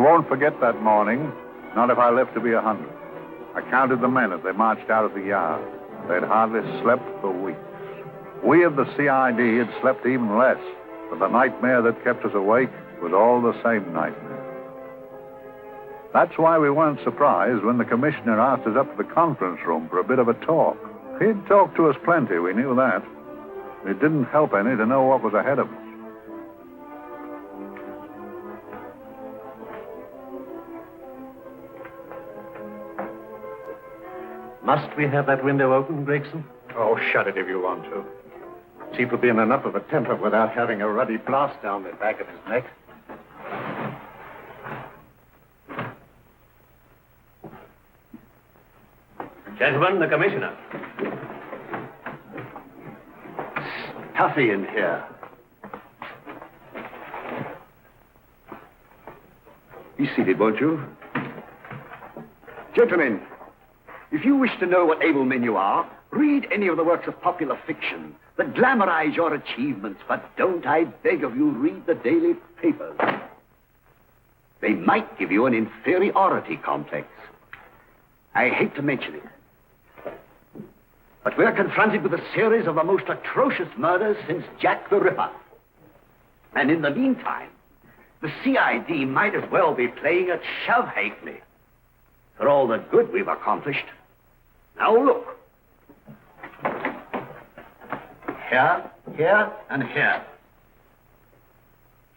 won't forget that morning, not if I live to be 100. I counted the men as they marched out of the yard. They'd hardly slept for weeks. We of the CID had slept even less, but the nightmare that kept us awake was all the same nightmare. That's why we weren't surprised when the commissioner asked us up to the conference room for a bit of a talk. He'd talked to us plenty, we knew that. It didn't help any to know what was ahead of us. Must we have that window open, Gregson? Oh, shut it if you want to. Chief will be in enough of a temper without having a ruddy blast down the back of his neck. Gentlemen, the commissioner. Stuffy in here. Be seated, won't you? Gentlemen, if you wish to know what able men you are, read any of the works of popular fiction that glamorize your achievements, but don't, I beg of you, read the daily papers. They might give you an inferiority complex. I hate to mention it, but we're confronted with a series of the most atrocious murders since Jack the Ripper. And in the meantime, the CID might as well be playing at shove halfpenny for all the good we've accomplished. Now look. Here, here, and here.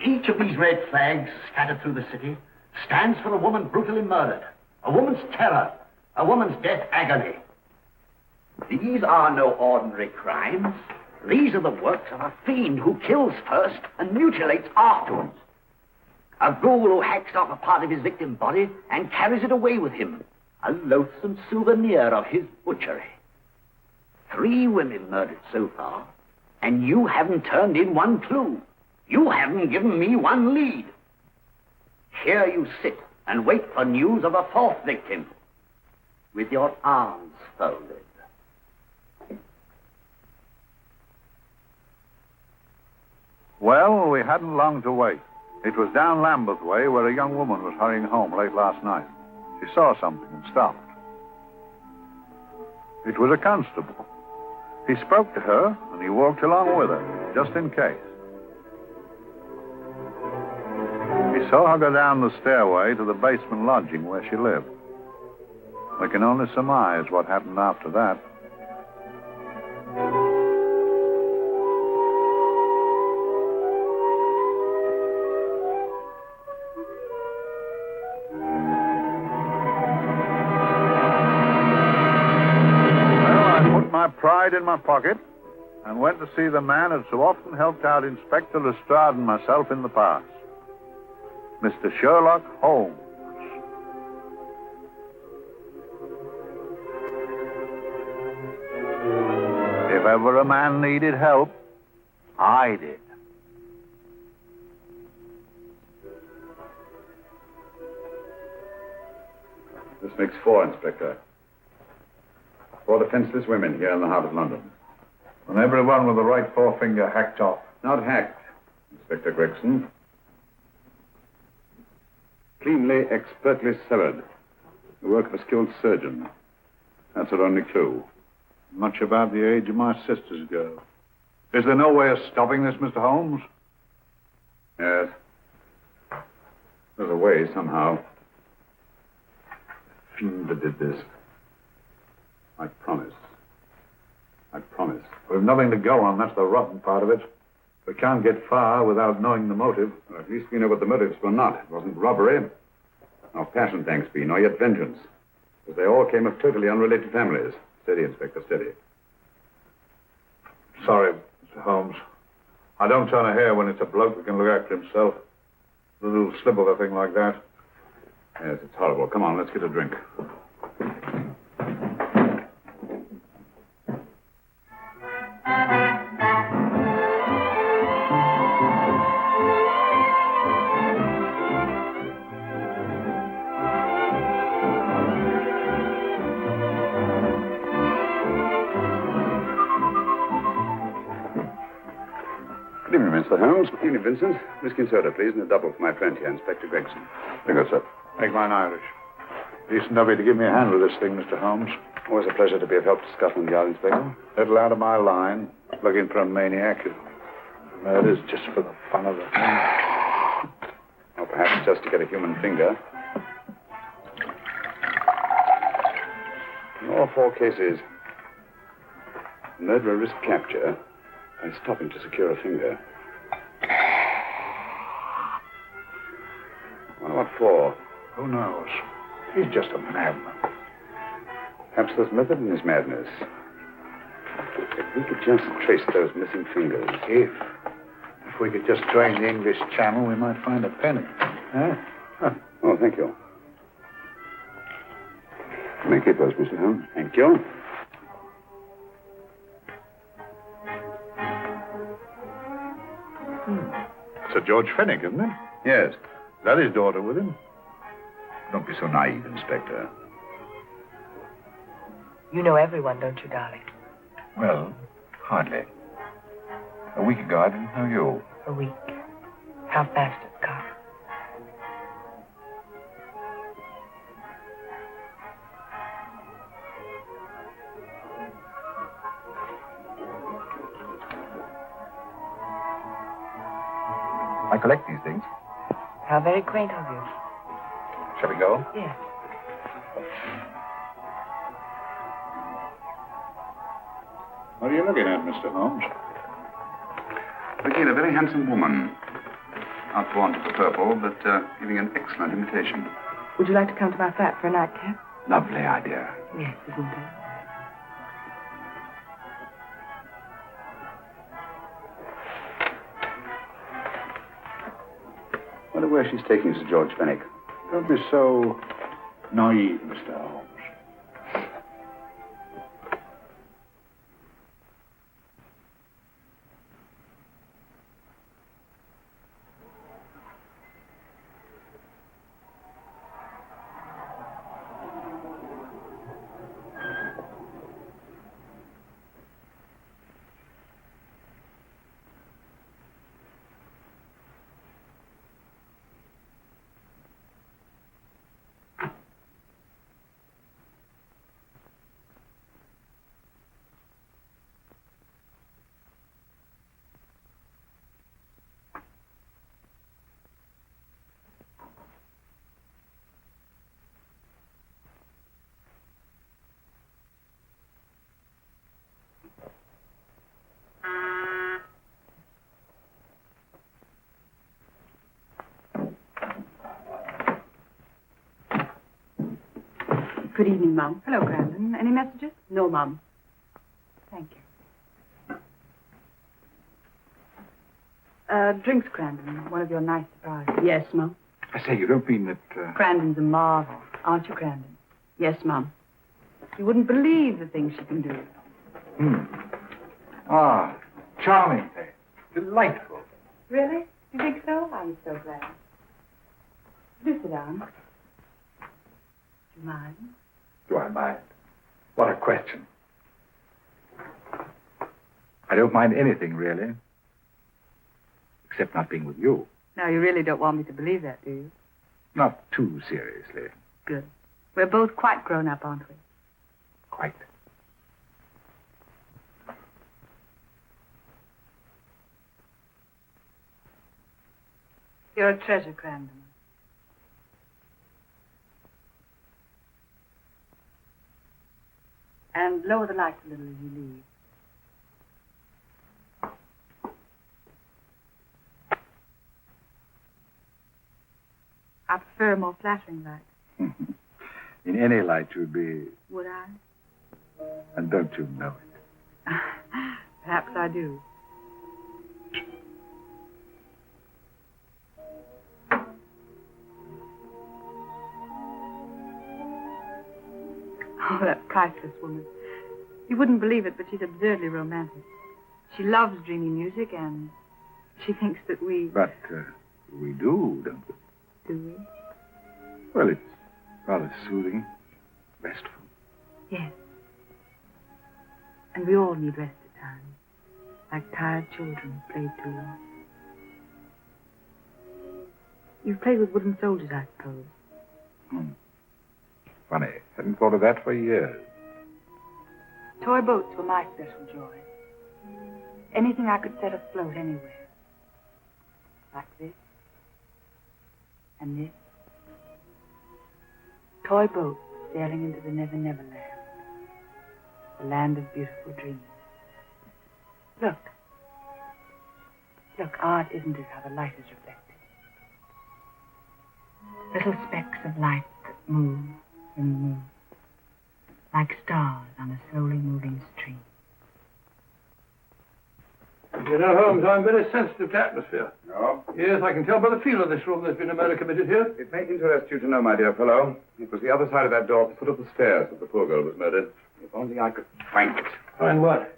Each of these red flags scattered through the city stands for a woman brutally murdered, a woman's terror, a woman's death agony. These are no ordinary crimes. These are the works of a fiend who kills first and mutilates afterwards. A ghoul who hacks off a part of his victim's body and carries it away with him, a loathsome souvenir of his butchery. 3 women murdered so far, and you haven't turned in one clue. You haven't given me one lead. Here you sit and wait for news of a 4th victim, with your arms folded. Well, we hadn't long to wait. It was down Lambeth Way where a young woman was hurrying home late last night. She saw something and stopped. It was a constable. He spoke to her, and he walked along with her, just in case. He saw her go down the stairway to the basement lodging where she lived. We can only surmise what happened after that. My pride in my pocket and went to see the man who so often helped out Inspector Lestrade and myself in the past, Mr. Sherlock Holmes. If ever a man needed help, I did. This makes 4, Inspector. 4 defenseless women here in the heart of London. And everyone with the right forefinger hacked off. Not hacked, Inspector Gregson. Cleanly, expertly severed. The work of a skilled surgeon. That's our only clue. Much about the age of my sister's girl. Is there no way of stopping this, Mr. Holmes? Yes. There's a way, somehow. The fiend that did this. I promise. I promise. We've nothing to go on. That's the rotten part of it. We can't get far without knowing the motive. Well, at least we know what the motives were not. It wasn't robbery, nor passion, thanks be, nor yet vengeance. Because they all came of totally unrelated families. Steady, Inspector, steady. Sorry, Mr. Holmes. I don't turn a hair when it's a bloke that can look after himself. A little slip of a thing like that. Yes, it's horrible. Come on, let's get a drink. Good evening, Mr. Holmes. Good evening, Vincent. Whiskey and soda, please, and a double for my friend here, Inspector Gregson. Very good, sir. Make mine Irish. Decent of you to give me a hand with this thing, Mr. Holmes. Always a pleasure to be of help to Scotland Yard, Inspector. Little out of my line. Looking for a maniac who murders just for the fun of the thing. Or perhaps just to get a human finger. In all 4 cases, the murderer risked capture by stopping to secure a finger. Wonder what for? Who knows? He's just a madman. Perhaps there's method in his madness. If we could just trace those missing fingers. If we could just drain the English Channel, we might find a penny. Huh? Oh, thank you. You may keep those, Mr. Holmes. Thank you. Sir George Fenwick, isn't it? Yes. Is that his daughter with him? Don't be so naive, Inspector. You know everyone, don't you, darling? Well, hardly. A week ago, I didn't know you. A week. How fast it's gone. I collect these things. How very quaint of you. Shall we go? Yes. What are you looking at, Mr. Holmes? Looking at a very handsome woman. Not born to the purple, but giving an excellent imitation. Would you like to come to my flat for a nightcap? Lovely idea. Yes, isn't it? Wonder where she's taking Sir George Fenwick. Don't be so naive, Mr. Holmes. Good evening, Mum. Hello, Grandon. Any messages? No, Mum. Thank you. Drinks, Grandon. One of your nice surprises. Yes, Mum. I say, you don't mean that... Grandon's a marvel. Aren't you, Grandon? Yes, Mum. You wouldn't believe the things she can do. Ah, charming thing. Delightful. Really? You think so? I'm so glad. Do sit down. Do you mind? Do I mind? What a question. I don't mind anything, really. Except not being with you. Now, you really don't want me to believe that, do you? Not too seriously. Good. We're both quite grown up, aren't we? Quite. You're a treasure, Grandon. And lower the light a little as you leave. I prefer a more flattering light. In any light, you'd be... Would I? And don't you know it? Perhaps I do. Oh, that priceless woman. You wouldn't believe it, but she's absurdly romantic. She loves dreamy music, and she thinks that we... But we do, don't we? Do we? Well, it's rather soothing, restful. Yes. And we all need rest at times, like tired children played too long. You've played with wooden soldiers, I suppose. Funny. Hadn't thought of that for years. Toy boats were my special joy. Anything I could set afloat anywhere. Like this. And this. Toy boats sailing into the Never Never Land. The land of beautiful dreams. Look. Look, odd, isn't it, how the light is reflected? Little specks of light that move and move. Like stars on a slowly moving stream. You know, Holmes, I'm very sensitive to atmosphere. No? Yes, I can tell by the feel of this room there's been a murder committed here. It may interest you to know, my dear fellow, it was the other side of that door at the foot of the stairs that the poor girl was murdered. If only I could find it. Find what?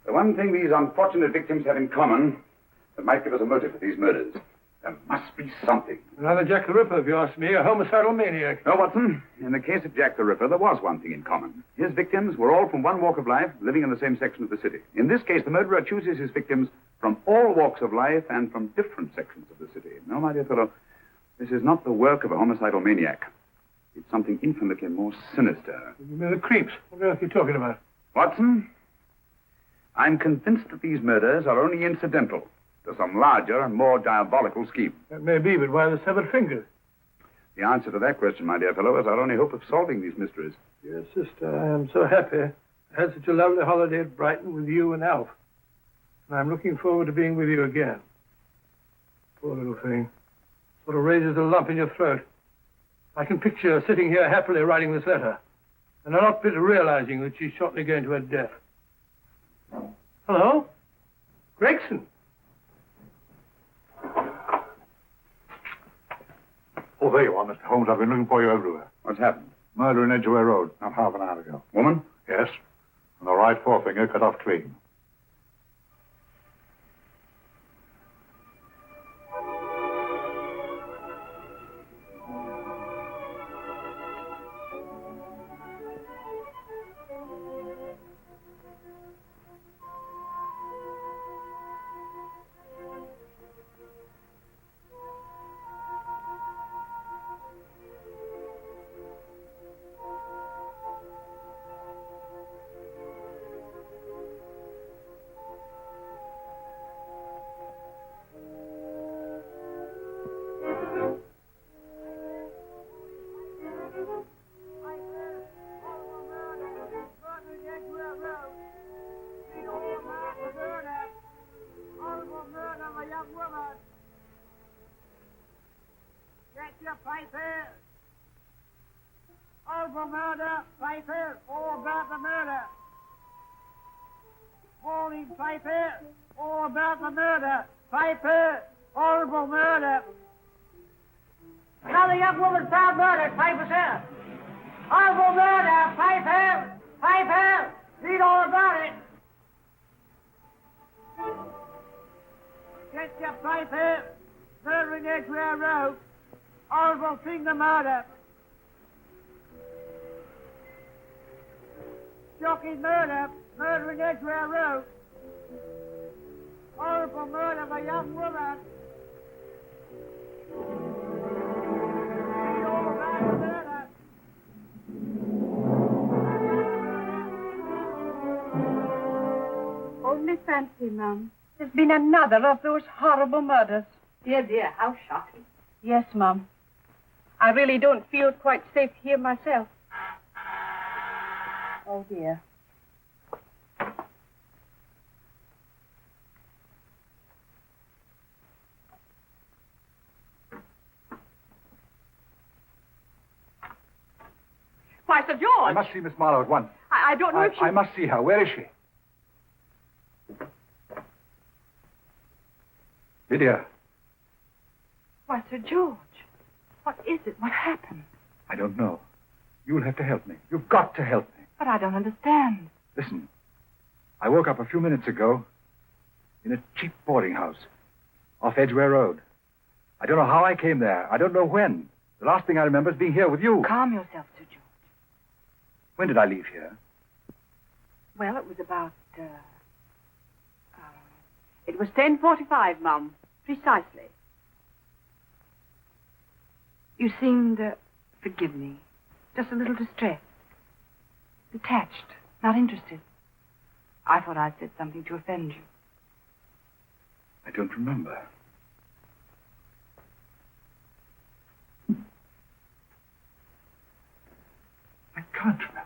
The one thing these unfortunate victims have in common that might give us a motive for these murders. There must be something. Another Jack the Ripper, if you ask me, a homicidal maniac. No, Watson. In the case of Jack the Ripper, there was one thing in common. His victims were all from one walk of life, living in the same section of the city. In this case, the murderer chooses his victims from all walks of life and from different sections of the city. No, my dear fellow, this is not the work of a homicidal maniac. It's something infinitely more sinister. You mean the creeps? What else are you talking about? Watson, I'm convinced that these murders are only incidental to some larger and more diabolical scheme. That may be, but why the severed fingers? The answer to that question, my dear fellow, is our only hope of solving these mysteries. Dear sister, I am so happy. I had such a lovely holiday at Brighton with you and Alf. And I'm looking forward to being with you again. Poor little thing. Sort of raises a lump in your throat. I can picture her sitting here happily writing this letter. And I'm not bit realizing that she's shortly going to her death. Hello? Gregson? Oh, there you are, Mr. Holmes. I've been looking for you everywhere. What's happened? Murder in Edgware Road, not half an hour ago. Woman? Yes. And the right forefinger cut off clean. Horrible murder, Piper, all about the murder. Morning, Piper, all about the murder. Piper, horrible murder. Another young woman found murdered, Piper, sir. Horrible murder, Piper, Piper, read all about it. Get your Piper, murder in Edgware Road. Horrible finger murder. Shocking murder, murder in Edgware Road. Horrible murder of a young woman. Read all about the murder. Only fancy, Mum. There's been another of those horrible murders. Dear, dear, how shocking. Yes, Mum. I really don't feel quite safe here myself. Oh, dear. Why, Sir George! I must see Miss Marlowe at once. I don't know if she... I must see her. Where is she? Lydia. Why, Sir George, what is it? What happened? I don't know. You'll have to help me. You've got to help me. But I don't understand. Listen. I woke up a few minutes ago in a cheap boarding house off Edgware Road. I don't know how I came there. I don't know when. The last thing I remember is being here with you. Calm yourself, Sir George. When did I leave here? Well, it was about, it was 10:45, Mum. Precisely. You seemed, forgive me, just a little distressed. Detached, not interested. I thought I'd said something to offend you. I don't remember. I can't remember.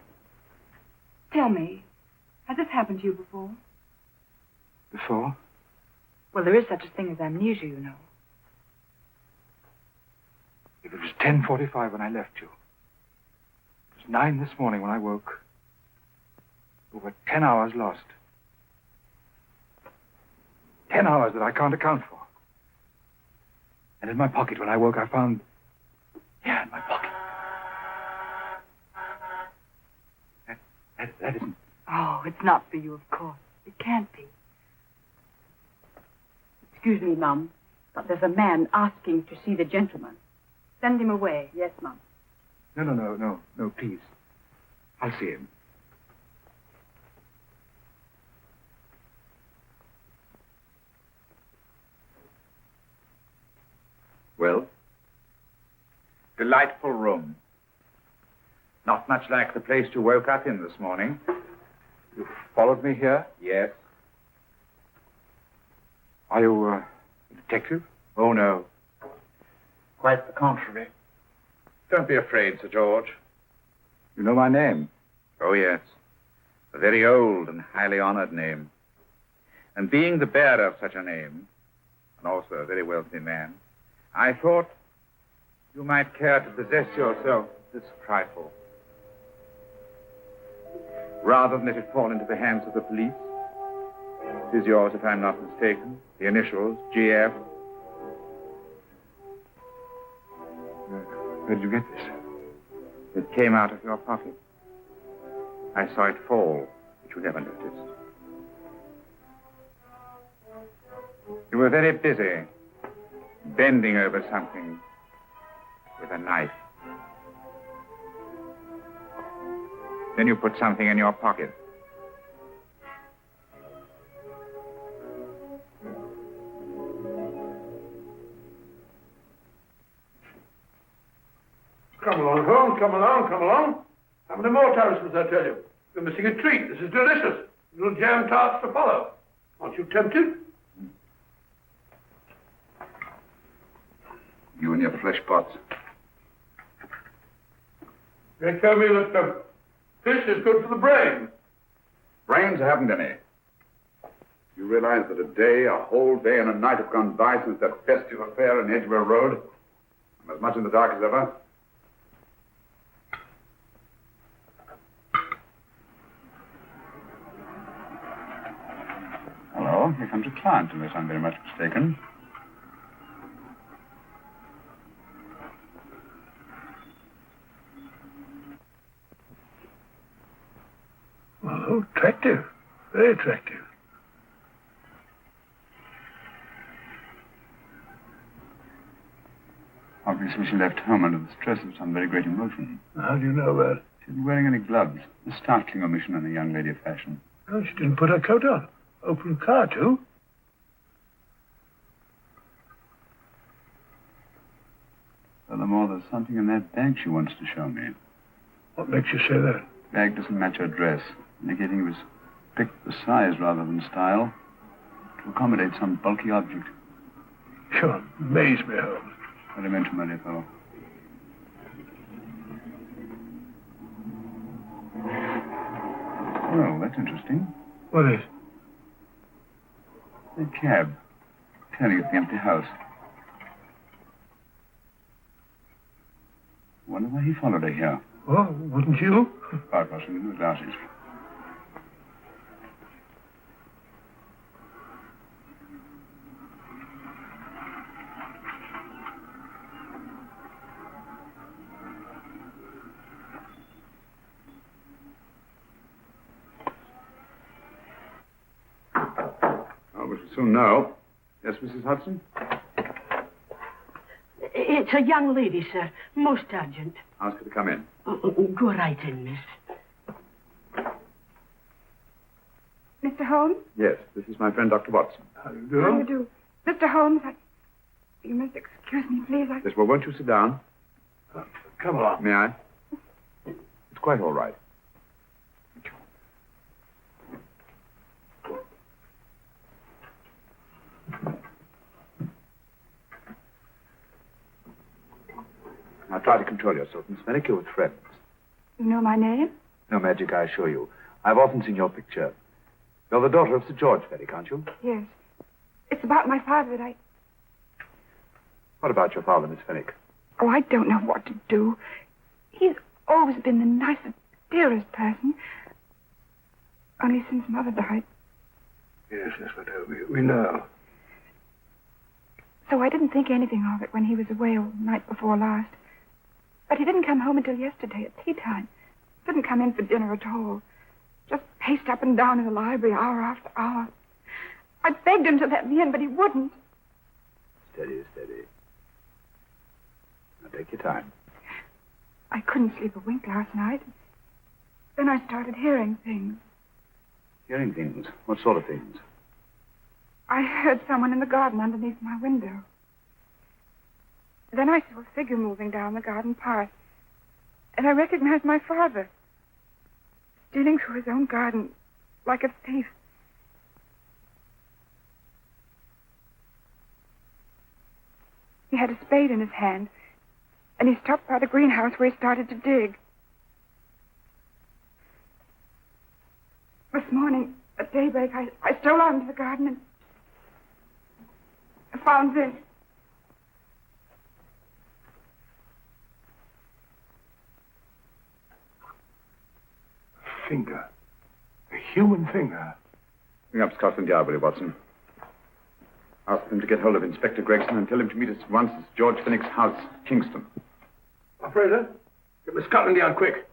Tell me, has this happened to you before? Before? Well, there is such a thing as amnesia, you know. If it was 10:45 when I left you, it was 9 this morning when I woke. Over 10 hours lost. 10 hours that I can't account for. And in my pocket when I woke, I found... Yeah, in my pocket. That isn't... Oh, it's not for you, of course. It can't be. Excuse me, Mum, but there's a man asking to see the gentleman. Send him away. Yes, Mum. No, please. I'll see him. Well? Delightful room. Not much like the place you woke up in this morning. You followed me here? Yes. Are you a detective? Oh, no. Quite the contrary. Don't be afraid, Sir George. You know my name? Oh, yes. A very old and highly honored name. And being the bearer of such a name, and also a very wealthy man, I thought you might care to possess yourself this trifle. Rather than let it fall into the hands of the police. It is yours, if I'm not mistaken. The initials, GF. Where did you get this? It came out of your pocket. I saw it fall, but you never noticed. You were very busy, bending over something with a knife. Then you put something in your pocket. Come along, Holmes. Come along. How many more times must I tell you? You're missing a treat. This is delicious. Little jam tarts to follow. Aren't you tempted? You and your flesh pots. They tell me that fish is good for the brain. Brains haven't any. You realize that a whole day and a night have gone by since that festive affair in Edgware Road? I'm as much in the dark as ever. Hello, here comes a client, unless I'm very much mistaken. Oh, attractive. Very attractive. Obviously, she left home under the stress of some very great emotion. How do you know that? She isn't wearing any gloves. A startling omission in a young lady of fashion. Oh, she didn't put her coat on. Open car, too. Furthermore, there's something in that bag she wants to show me. What makes you say that? The bag doesn't match her dress, indicating it was picked for size rather than style, to accommodate some bulky object. You amaze me, Holmes. What do you mean to my dear fellow? Well, that's interesting. What is? A cab, turning at the empty house. Wonder why he followed her here. Oh, wouldn't you? Quite possibly with glasses. Oh, we shall soon know. Yes, Mrs. Hudson? It's a young lady, sir. Most urgent. Ask her to come in. Go right in, miss. Mr. Holmes? Yes, this is my friend, Dr. Watson. How do you How do do? you do? Mr. Holmes, you must excuse me, please. Yes, well, won't you sit down? Come along. May I? It's quite all right. Now try to control yourself, Miss Fenwick. You're with friends. You know my name? No magic, I assure you. I've often seen your picture. You're the daughter of Sir George Fenwick, aren't you? Yes. It's about my father that I... What about your father, Miss Fenwick? Oh, I don't know what to do. He's always been the nicest, dearest person. Only since Mother died. Yes, we know. So I didn't think anything of it when he was away all night before last. But he didn't come home until yesterday at tea time. Didn't come in for dinner at all. Just paced up and down in the library hour after hour. I begged him to let me in, but he wouldn't. Steady, steady. Now take your time. I couldn't sleep a wink last night. Then I started hearing things. Hearing things? What sort of things? I heard someone in the garden underneath my window. Then I saw a figure moving down the garden path. And I recognized my father. Stealing through his own garden like a thief. He had a spade in his hand. And he stopped by the greenhouse where he started to dig. This morning, at daybreak, I stole out into the garden and I found this. A finger. A human finger. Bring up Scotland Yard, will you, Watson? Ask them to get hold of Inspector Gregson and tell him to meet us at once at George Fenwick's house, Kingston. Fraser, get me Scotland Yard quick.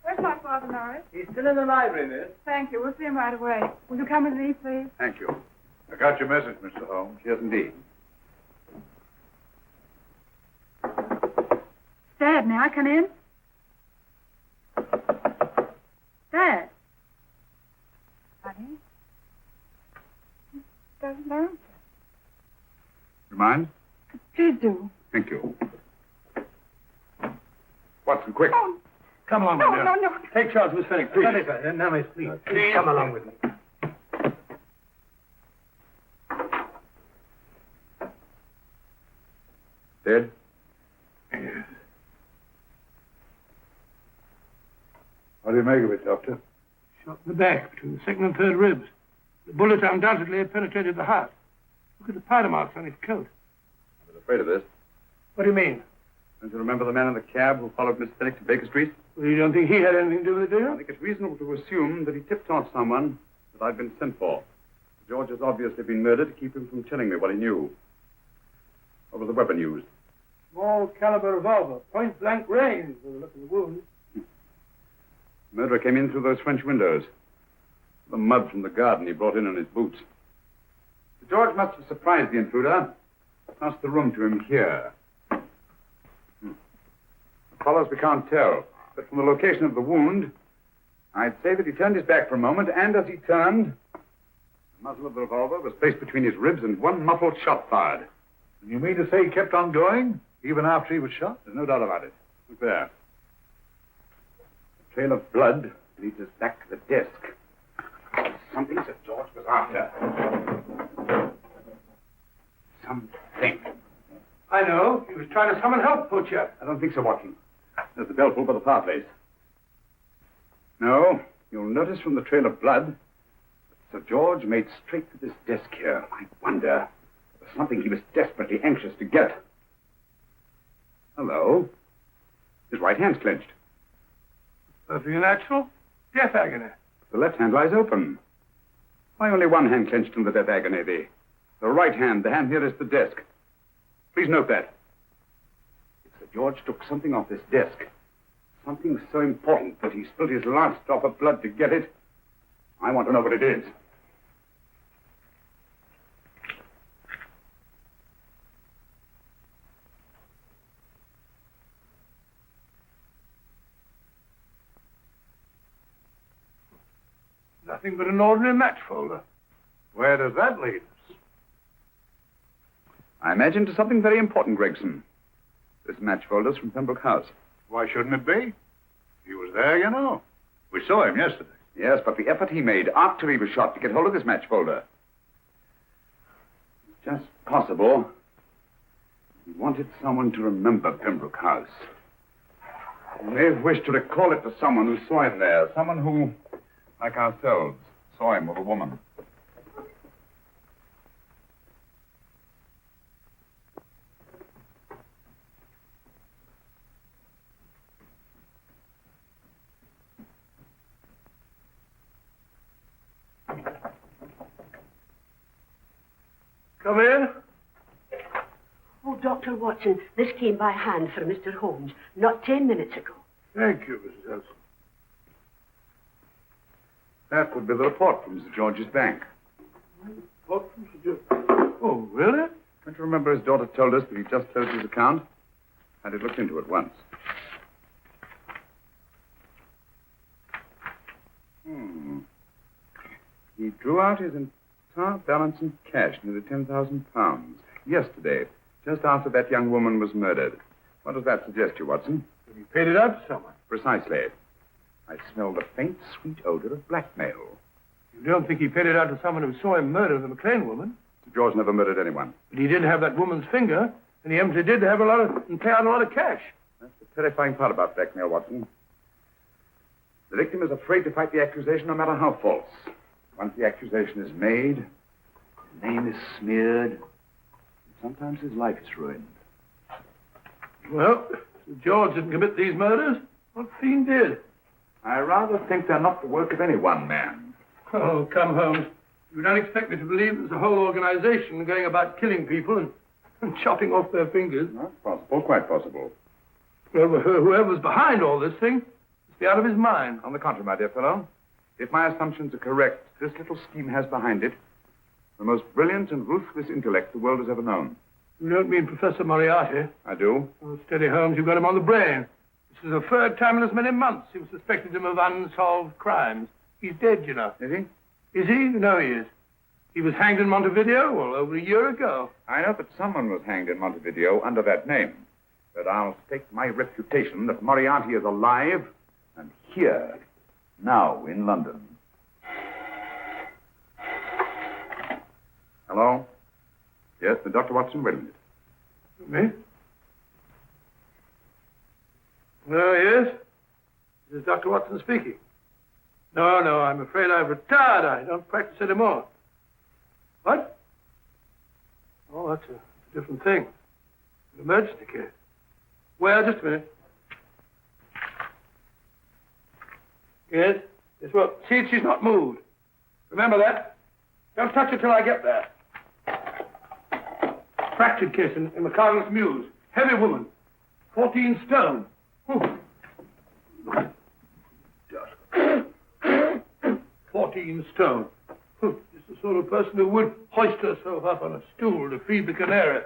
Where's my father, Norris? He's still in the library, miss. Thank you. We'll see him right away. Will you come with me, please? Thank you. I got your message, Mr. Holmes. Yes, indeed. Dad, may I come in? Dad. Honey? He doesn't answer. You mind? Please do. Thank you. Watson, quick. Oh, Come along, my dear. no. Take charge, Miss Fenwick, please. Now, miss, please. Please come along with me. Dead? Yes. What do you make of it, Doctor? Shot in the back, between the second and third ribs. The bullet undoubtedly had penetrated the heart. Look at the powder marks on his coat. I was afraid of this. What do you mean? Don't you remember the man in the cab who followed Miss Fenwick to Baker Street? Well, you don't think he had anything to do with it, do I you? think it's reasonable to assume that he tipped off someone that I'd been sent for. George has obviously been murdered to keep him from telling me what he knew. What was the weapon used? Small caliber revolver, point blank range, by the look of the wound. The murderer came in through those French windows. The mud from the garden he brought in on his boots. Sir George must have surprised the intruder. Passed the room to him here. Follows, we can't tell. But from the location of the wound, I'd say that he turned his back for a moment, and as he turned, the muzzle of the revolver was placed between his ribs and one muffled shot fired. And you mean to say he kept on going, even after he was shot? There's no doubt about it. Look there. The trail of blood leads us back to the desk. Something Sir George was after. Something. I know. He was trying to summon help, poor chap. I don't think so, Watson. There's the bell pull by the fireplace. No, you'll notice from the trail of blood that Sir George made straight for this desk here. I wonder, there's something he was desperately anxious to get. Hello. His right hand's clenched. Perfectly natural. Death agony. The left hand lies open. Why only one hand clenched in the death agony? The right hand, the hand nearest the desk. Please note that. If Sir George took something off this desk, something so important that he spilled his last drop of blood to get it, I want to know what it is. Nothing but an ordinary match folder. Where does that lead us? I imagine to something very important, Gregson. This match folder's from Pembroke House. Why shouldn't it be? He was there, you know. We saw him yesterday. Yes, but the effort he made after he was shot to get hold of this match folder. It's just possible he wanted someone to remember Pembroke House. He may have wished to recall it to someone who saw him there. Someone who, like ourselves, saw him with a woman. Come in. Oh, Dr. Watson, this came by hand for Mr. Holmes not 10 minutes ago. Thank you, Mrs. Elson. That would be the report from Sir George's bank. What from Sir George? Oh, really? Don't you remember his daughter told us that he just closed his account? Had it looked into at once. He drew out his entire balance in cash, nearly £10,000, yesterday, just after that young woman was murdered. What does that suggest you, Watson? He paid it out to someone. Precisely. I smell the faint, sweet odor of blackmail. You don't think he paid it out to someone who saw him murder the McLean woman? Sir George never murdered anyone. But he did have that woman's finger, and he empty did have and pay out a lot of cash. That's the terrifying part about blackmail, Watson. The victim is afraid to fight the accusation no matter how false. Once the accusation is made, his name is smeared, and sometimes his life is ruined. Well, Sir George didn't commit these murders. What fiend did? I rather think they're not the work of any one man. Oh, come, Holmes. You don't expect me to believe there's a whole organization going about killing people and chopping off their fingers? That's possible, quite possible. Well, whoever's behind all this thing must be out of his mind. On the contrary, my dear fellow, if my assumptions are correct, this little scheme has behind it the most brilliant and ruthless intellect the world has ever known. You don't mean Professor Moriarty? I do. Oh, steady, Holmes, you've got him on the brain. This is the third time in as many months you've suspected him of unsolved crimes. He's dead, you know. Is he? Is he? No, he is. He was hanged in Montevideo, well, over a year ago. I know that someone was hanged in Montevideo under that name. But I'll stake my reputation that Moriarty is alive and here, now, in London. Hello? Yes, Dr. Watson, wait a minute. Me? Oh, yes? This is Dr. Watson speaking. No, I'm afraid I've retired. I don't practice anymore. What? Oh, that's a different thing. An emergency case. Well, just a minute. Yes? Yes, well, see, she's not moved. Remember that? Don't touch her till I get there. Fractured case in the Cardinal's Mews. Heavy woman. 14 stone. 14 stone. Just the sort of person who would hoist herself up on a stool to feed the canary.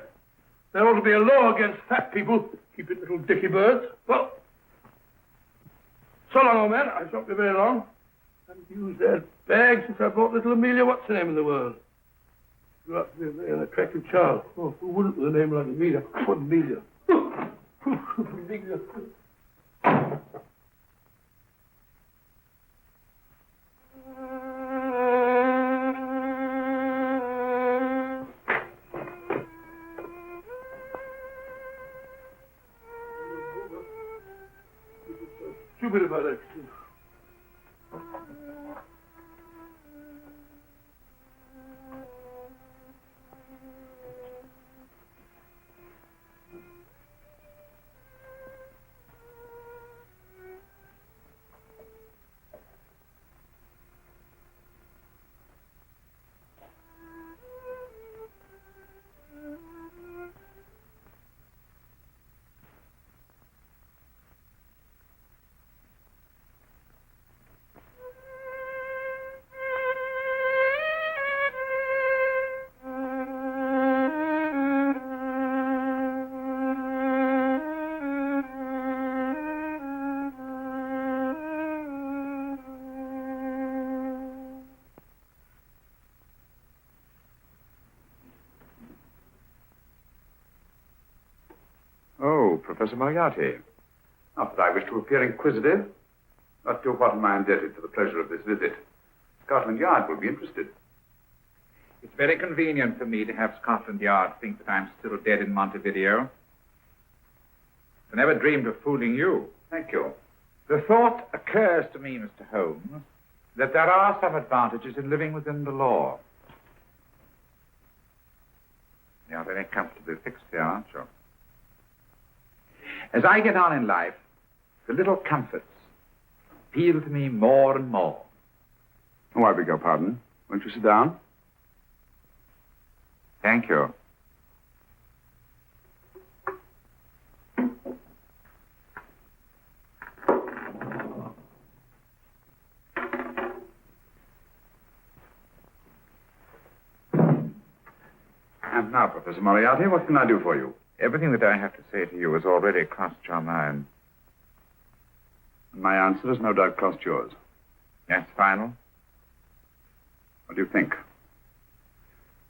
There ought to be a law against fat people. Keep it little dicky birds. Well, so long, old man. I shan't be very long. I haven't used that bag since I brought little Amelia. What's the name in the world? Grew up to be a very attractive child. Oh, who wouldn't with a name like Amelia? What Amelia? Amelia. Stupid about it. Professor Moriarty. Not that I wish to appear inquisitive, but to what am I indebted for the pleasure of this visit? Scotland Yard will be interested. It's very convenient for me to have Scotland Yard think that I'm still dead in Montevideo. I never dreamed of fooling you. Thank you. The thought occurs to me, Mr. Holmes, that there are some advantages in living within the law. You're very comfortably fixed here, aren't you? As I get on in life, the little comforts appeal to me more and more. Oh, I beg your pardon. Won't you sit down? Thank you. And now, Professor Moriarty, what can I do for you? Everything that I have to say to you has already crossed your mind. And my answer has no doubt crossed yours. That's final? What do you think?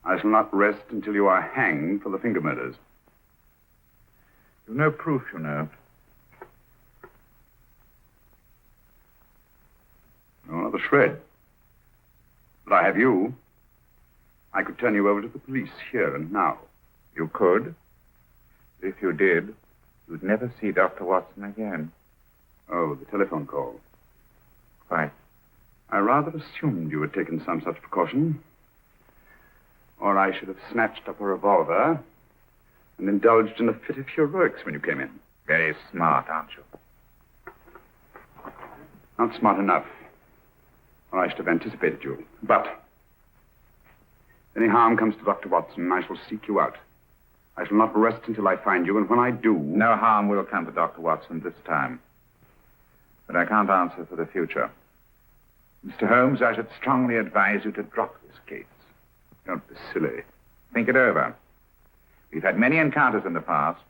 I shall not rest until you are hanged for the finger murders. You've no proof, you know. No, not a shred. But I have you. I could turn you over to the police here and now. You could. If you did, you'd never see Dr. Watson again. Oh, the telephone call. Quite. I rather assumed you had taken some such precaution. Or I should have snatched up a revolver and indulged in a fit of heroics when you came in. Very smart, aren't you? Not smart enough. Or I should have anticipated you. But if any harm comes to Dr. Watson, I shall seek you out. I shall not rest until I find you, and when I do... No harm will come to Dr. Watson this time. But I can't answer for the future. Mr. Holmes, I should strongly advise you to drop this case. Don't be silly. Think it over. We've had many encounters in the past.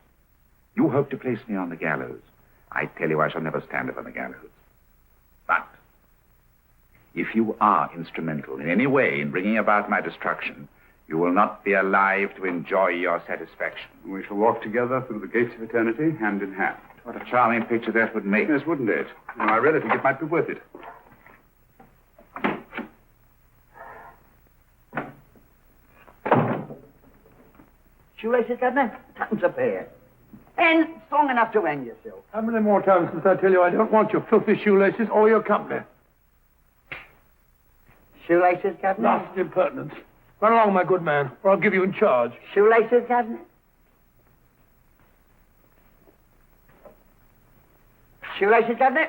You hope to place me on the gallows. I tell you I shall never stand upon the gallows. But if you are instrumental in any way in bringing about my destruction, you will not be alive to enjoy your satisfaction. We shall walk together through the gates of eternity, hand in hand. What a charming picture that would make. Yes, wouldn't it? You know, I really think it might be worth it. Shoelaces, Governor? Tuppence a pair. And strong enough to hang yourself. How many more times must I tell you I don't want your filthy shoelaces or your company? Shoelaces, Governor? Last impertinence. Run along, my good man, or I'll give you in charge. Shoelaces, Governor? Shoelaces, Governor?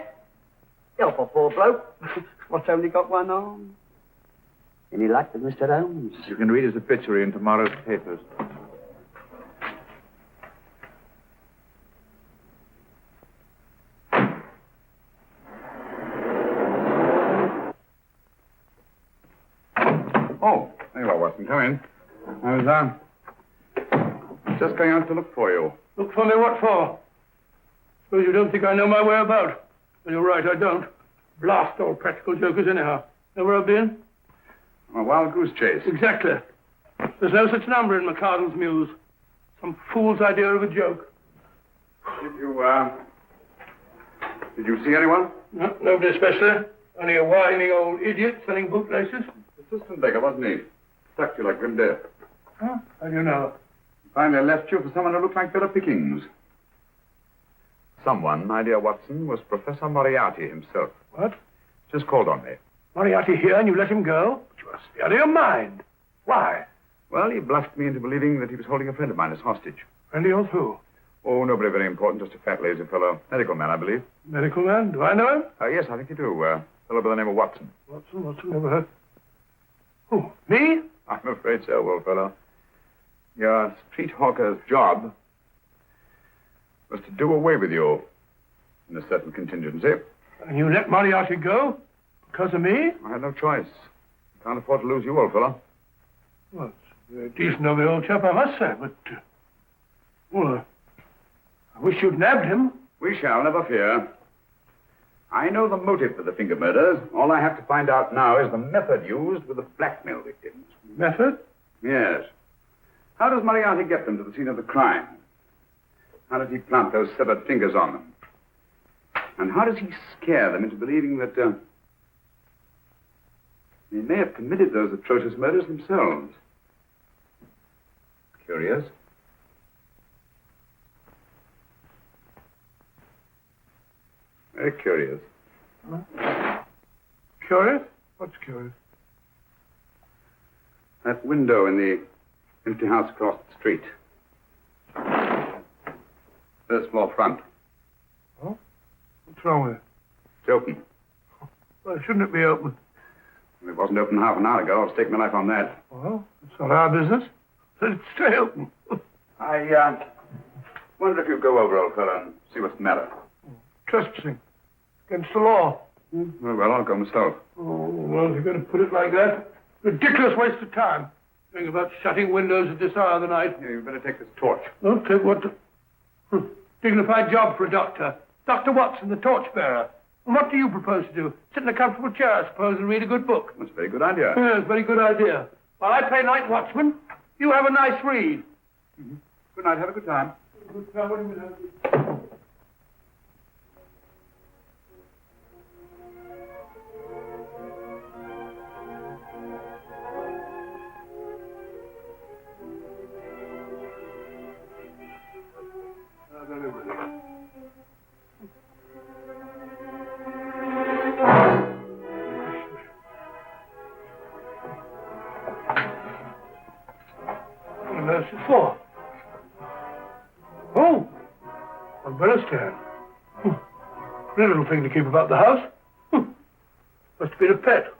Help a poor bloke. What's only got one arm? Any luck with Mr. Holmes? You can read his obituary in tomorrow's papers. Oh, there you are, Watson. Come in. I was, just going out to look for you. Look for me, what for? Suppose you don't think I know my way about. Well, you're right, I don't. Blast all practical jokers anyhow. Know where I've been? A wild goose chase. Exactly. There's no such number in McCardle's Muse. Some fool's idea of a joke. Did you see anyone? No, nobody especially. Only a whining old idiot selling bootlaces. Assistant beggar, wasn't he? Stuck you like grim death. Huh? How do you know? Finally left you for someone who looked like better pickings. Someone, my dear Watson, was Professor Moriarty himself. What? Just called on me. Moriarty here and you let him go? But you are out of your mind. Why? Well, he bluffed me into believing that he was holding a friend of mine as hostage. Friend of yours who? Oh, nobody very important, just a fat, lazy fellow. Medical man, I believe. Medical man? Do I know him? Yes, I think you do. Fellow by the name of Watson. Watson, never heard. Who, me? I'm afraid so, old fellow. Your street hawker's job was to do away with you in a certain contingency. And you let Moriarty go? Because of me? I had no choice. Can't afford to lose you, old fellow. Well, it's a very decent of the old chap, I must say, but... well, I wish you'd nabbed him. We shall, never fear. I know the motive for the finger murders. All I have to find out now is the method used with the blackmail victims. Method? Yes. How does Moriarty get them to the scene of the crime? How does he plant those severed fingers on them? And how does he scare them into believing that they may have committed those atrocious murders themselves? Curious. Very curious. Huh? Curious? What's curious? That window in the empty house across the street. First floor front. Oh? What's wrong with it? It's open. Well, shouldn't it be open? It wasn't open half an hour ago. I'll stake my life on that. Well, it's not our business. Let it stay open. I wonder if you'd go over, old fellow, and see what's the matter. Trespassing. Against the law. Very well, I'll go myself. Oh, well, if you're going to put it like that, ridiculous waste of time. Think about shutting windows at this hour of the night. Yeah, you'd better take this torch. Don't take what... Dignified job for a doctor. Dr. Watson, the torchbearer. And what do you propose to do? Sit in a comfortable chair, I suppose, and read a good book. That's a very good idea. Yes, very good idea. While I play night watchman, you have a nice read. Mm-hmm. Good night. Have a good time. Good time. What do you mean? What is for? Oh, umbrella stand. Pretty little thing to keep about the house. Must have been a pet.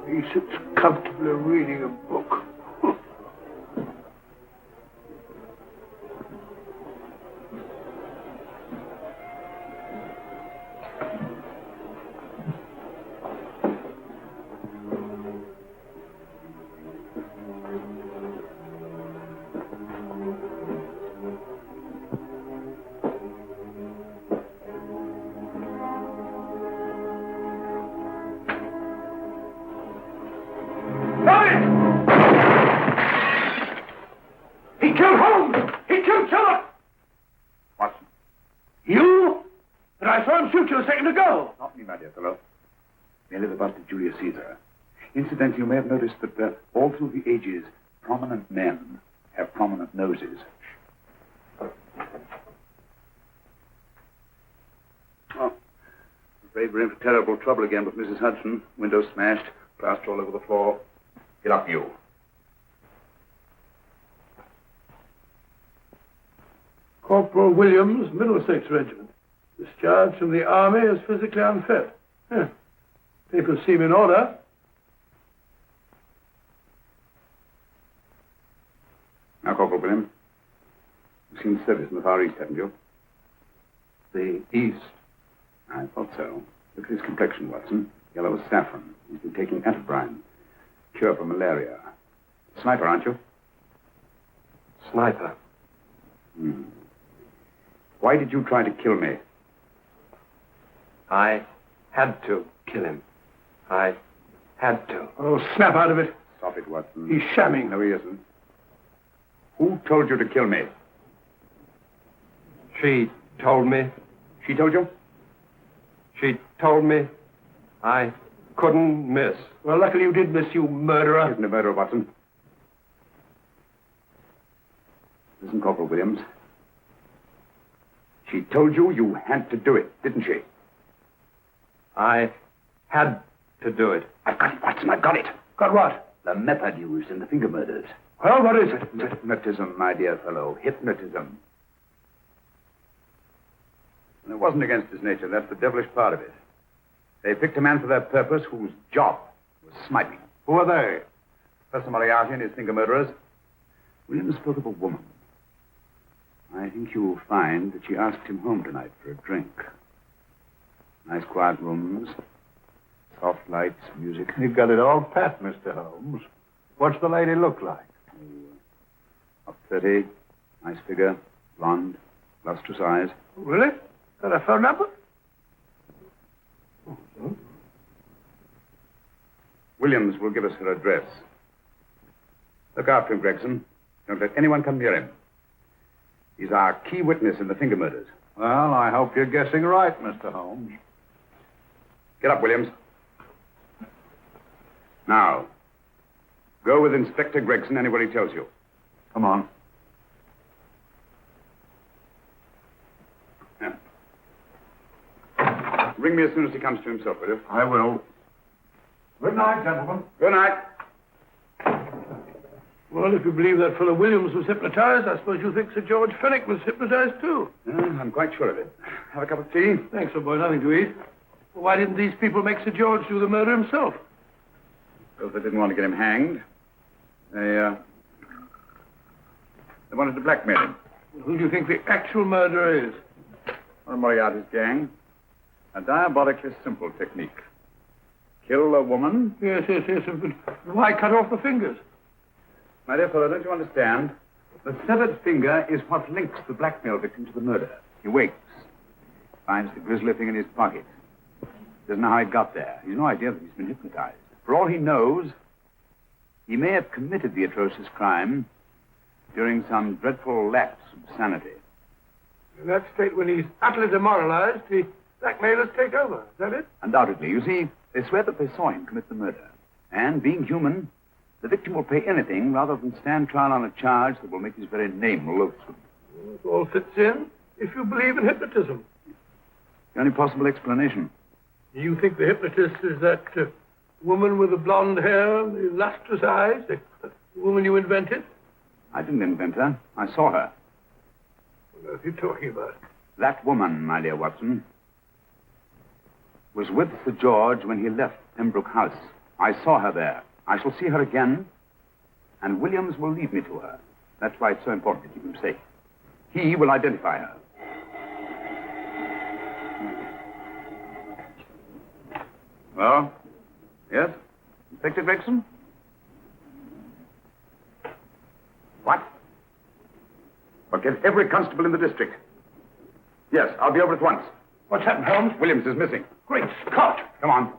He sits comfortably reading a book. He killed Holmes! He killed Sherlock! Watson. You? But I saw him shoot you a second ago. Not me, my dear fellow. Merely the bust of Julius Caesar. Incidentally, you may have noticed that all through the ages, prominent men have prominent noses. Oh, afraid we're in for terrible trouble again with Mrs. Hudson. Windows smashed, plaster all over the floor. Get up, you. Corporal Williams, Middlesex Regiment. Discharged from the army as physically unfit. Papers seem in order. Now, Corporal Williams, you've seen service in the Far East, haven't you? The East. I thought so. Look at his complexion, Watson. Yellow as saffron. He's been taking atabrine. Cure for malaria. Sniper, aren't you? Sniper. Why did you try to kill me? I had to kill him. I had to. Oh, snap out of it. Stop it, Watson. He's shamming. No, he isn't. Who told you to kill me? She told me. She told you? She told me I couldn't miss. Well, luckily you did miss, you murderer. He isn't a murderer, Watson. Listen, Corporal Williams. She told you you had to do it, didn't she? I had to do it. I've got it, Watson, I've got it. Got what? The method used in the finger murders. Well, what is it? Hypnotism, my dear fellow. Hypnotism. And it wasn't against his nature. That's the devilish part of it. They picked a man for that purpose whose job was sniping. Who are they? Professor Moriarty and his finger murderers. William spoke of a woman. I think you'll find that she asked him home tonight for a drink. Nice quiet rooms, soft lights, music. You've got it all pat, Mr. Holmes. What's the lady look like? Up 30, nice figure, blonde, lustrous eyes. Really? Got a phone number? Williams will give us her address. Look after him, Gregson. Don't let anyone come near him. He's our key witness in the finger murders. Well, I hope you're guessing right, Mr. Holmes. Get up, Williams. Now, go with Inspector Gregson anywhere he tells you. Come on. Yeah. Ring me as soon as he comes to himself, will you? I will. Good night, gentlemen. Good night. Well, if you believe that fellow Williams was hypnotized, I suppose you think Sir George Fenwick was hypnotized, too. I'm quite sure of it. Have a cup of tea? Thanks, old boy. Nothing to eat. Well, why didn't these people make Sir George do the murder himself? Because they didn't want to get him hanged. They wanted to blackmail him. Who do you think the actual murderer is? One of Moriarty's gang. A diabolically simple technique. Kill a woman. Yes. But why cut off the fingers? My dear fellow, don't you understand? The severed finger is what links the blackmail victim to the murder. He wakes, finds the grisly thing in his pocket. Doesn't know how it got there. He's no idea that he's been hypnotized. For all he knows, he may have committed the atrocious crime during some dreadful lapse of sanity. In that state, when he's utterly demoralized, the blackmailers take over. Is that it? Undoubtedly. You see, they swear that they saw him commit the murder. And, being human, the victim will pay anything rather than stand trial on a charge that will make his very name loathsome. It all fits in if you believe in hypnotism. The only possible explanation. You think the hypnotist is that woman with the blonde hair and the lustrous eyes, the woman you invented? I didn't invent her. I saw her. What are you talking about? That woman, my dear Watson, was with Sir George when he left Pembroke House. I saw her there. I shall see her again, and Williams will lead me to her. That's why it's so important to keep him safe. He will identify her. Well, yes? Inspector Gregson? What? Well, get every constable in the district. Yes, I'll be over at once. What's happened, Holmes? Williams is missing. Great Scott! Come on.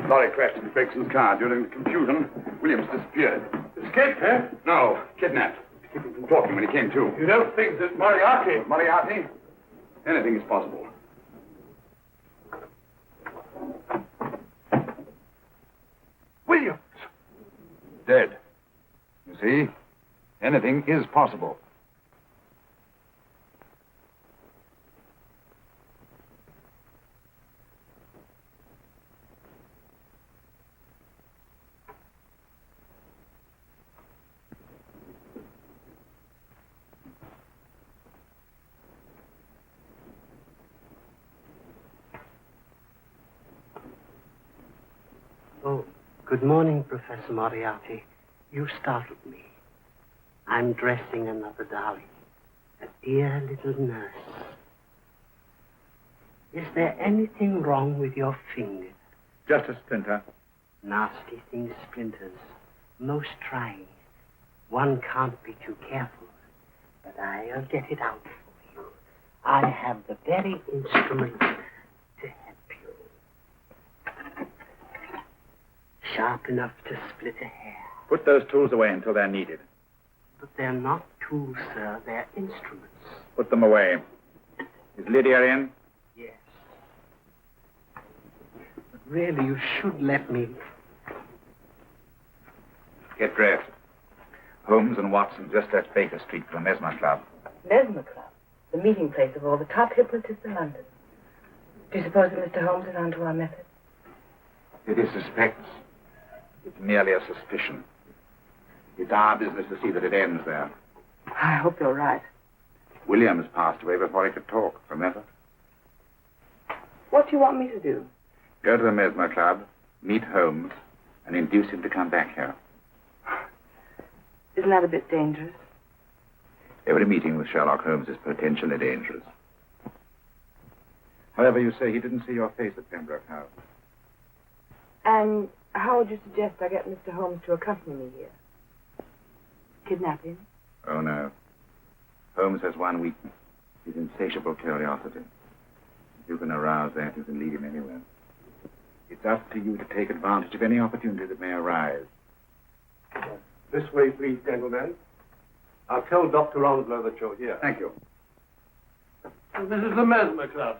Lorry crashed into Gregson's car. During the confusion, Williams disappeared. Escaped, eh? No, kidnapped. To keep him from talking when he came to. You don't think that Moriarty... Moriarty? Anything is possible. Williams! Dead. You see? Anything is possible. Oh, good morning, Professor Moriarty. You startled me. I'm dressing another darling, a dear little nurse. Is there anything wrong with your finger? Just a splinter. Nasty things, splinters. Most trying. One can't be too careful. But I'll get it out for you. I have the very instrument to help you. Sharp enough to split a hair. Put those tools away until they're needed. But they're not tools, sir. They're instruments. Put them away. Is Lydia in? Yes. But really, you should let me. Get dressed. Holmes and Watson just left Baker Street for the Mesmer Club. Mesmer Club? The meeting place of all the top hypnotists in London. Do you suppose that Mr. Holmes is onto our method? It is suspects. It's merely a suspicion. It's our business to see that it ends there. I hope you're right. Williams passed away before he could talk, remember? What do you want me to do? Go to the Mesmer Club, meet Holmes, and induce him to come back here. Isn't that a bit dangerous? Every meeting with Sherlock Holmes is potentially dangerous. However, you say he didn't see your face at Pembroke House. And how would you suggest I get Mr. Holmes to accompany me here? Kidnap him? Oh, no. Holmes has one weakness. His insatiable curiosity. If you can arouse that, you can lead him anywhere. It's up to you to take advantage of any opportunity that may arise. This way, please, gentlemen. I'll tell Dr. Onslow that you're here. Thank you. This is the Mesmer Club.